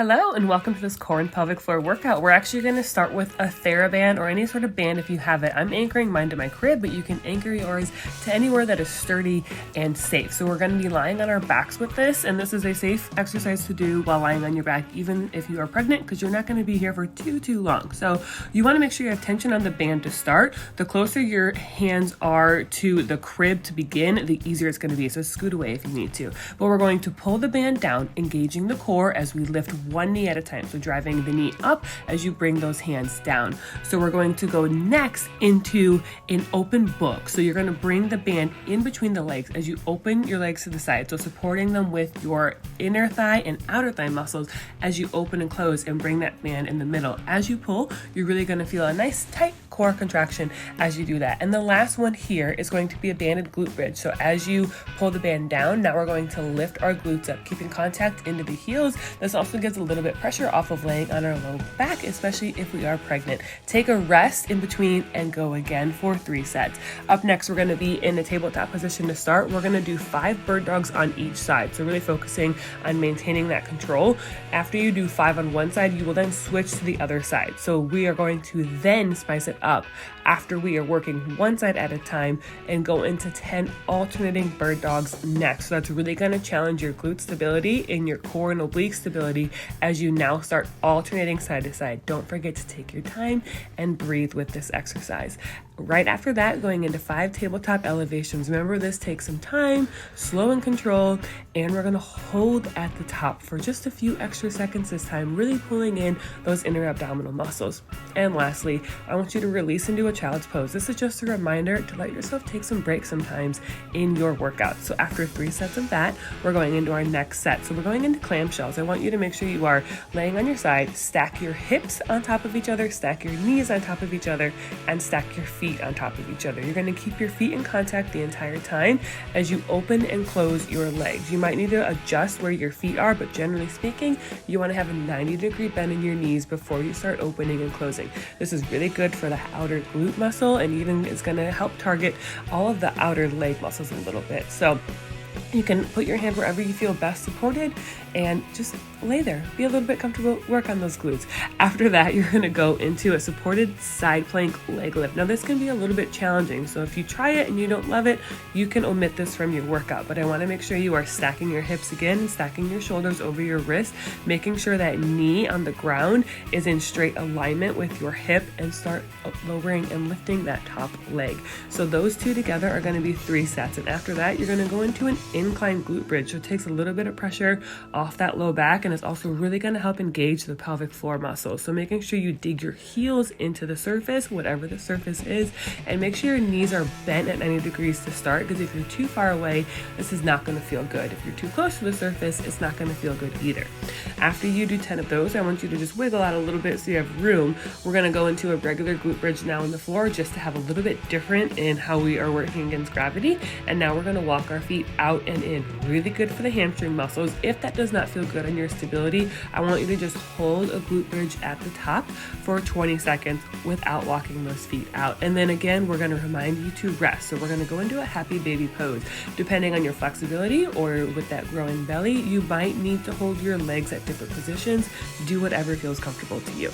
Hello and welcome to this core and pelvic floor workout. We're actually going to start with a TheraBand or any sort of band if you have it. I'm anchoring mine to my crib, but you can anchor yours to anywhere that is sturdy and safe. So we're going to be lying on our backs with this, and this is a safe exercise to do while lying on your back, even if you are pregnant, because you're not going to be here for too long. So you want to make sure you have tension on the band to start. The closer your hands are to the crib to begin, the easier it's going to be. So scoot away if you need to. But we're going to pull the band down, engaging the core as we lift one knee at a time. So driving the knee up as you bring those hands down. So we're going to go next into an open book. So you're going to bring the band in between the legs as you open your legs to the side. So supporting them with your inner thigh and outer thigh muscles as you open and close, and bring that band in the middle. As you pull, you're really going to feel a nice tight core contraction as you do that. And the last one here is going to be a banded glute bridge. So as you pull the band down, now we're going to lift our glutes up, keeping contact into the heels. This also gives a little bit pressure off of laying on our low back, especially if we are pregnant. Take a rest in between and go again for 3 sets. Up next, we're going to be in a tabletop position to start. We're going to do 5 bird dogs on each side. So really focusing on maintaining that control. After you do 5 on one side, you will then switch to the other side. So we are going to then spice it up after we are working one side at a time and go into 10 alternating bird dogs next. So that's really going to challenge your glute stability and your core and oblique stability as you now start alternating side to side. Don't forget to take your time and breathe with this exercise. Right after that, going into 5 tabletop elevations. Remember, this takes some time, slow and controlled, and we're going to hold at the top for just a few extra seconds this time, really pulling in those inner abdominal muscles. And lastly, I want you to release into a child's pose. This is just a reminder to let yourself take some breaks sometimes in your workout. So after 3 sets of that, we're going into our next set. So we're going into clamshells. I want you to make sure you are laying on your side, stack your hips on top of each other, stack your knees on top of each other, and stack your feet on top of each other. You're going to keep your feet in contact the entire time as you open and close your legs. You might need to adjust where your feet are, but generally speaking, you want to have a 90-degree bend in your knees before you start opening and closing. This is really good for the outer glute muscle, and even it's going to help target all of the outer leg muscles a little bit. So you can put your hand wherever you feel best supported and just lay there. Be a little bit comfortable, work on those glutes. After that, you're going to go into a supported side plank leg lift. Now, this can be a little bit challenging, so if you try it and you don't love it, you can omit this from your workout. But I want to make sure you are stacking your hips again and stacking your shoulders over your wrist, making sure that knee on the ground is in straight alignment with your hip, and start lowering and lifting that top leg. So those two together are going to be 3 sets. And after that, you're going to go into an incline glute bridge. So it takes a little bit of pressure off that low back, and it's also really going to help engage the pelvic floor muscles. So making sure you dig your heels into the surface, whatever the surface is, and make sure your knees are bent at 90 degrees to start, because if you're too far away, this is not going to feel good. If you're too close to the surface, it's not going to feel good either. After you do 10 of those, I want you to just wiggle out a little bit so you have room. We're going to go into a regular glute bridge now on the floor, just to have a little bit different in how we are working against gravity. And now we're going to walk our feet out and in. Really good for the hamstring muscles. If that does not feel good on your stability, I want you to just hold a glute bridge at the top for 20 seconds without walking those feet out. And then again, we're going to remind you to rest. So we're going to go into a happy baby pose. Depending on your flexibility or with that growing belly, you might need to hold your legs at different positions. Do whatever feels comfortable to you.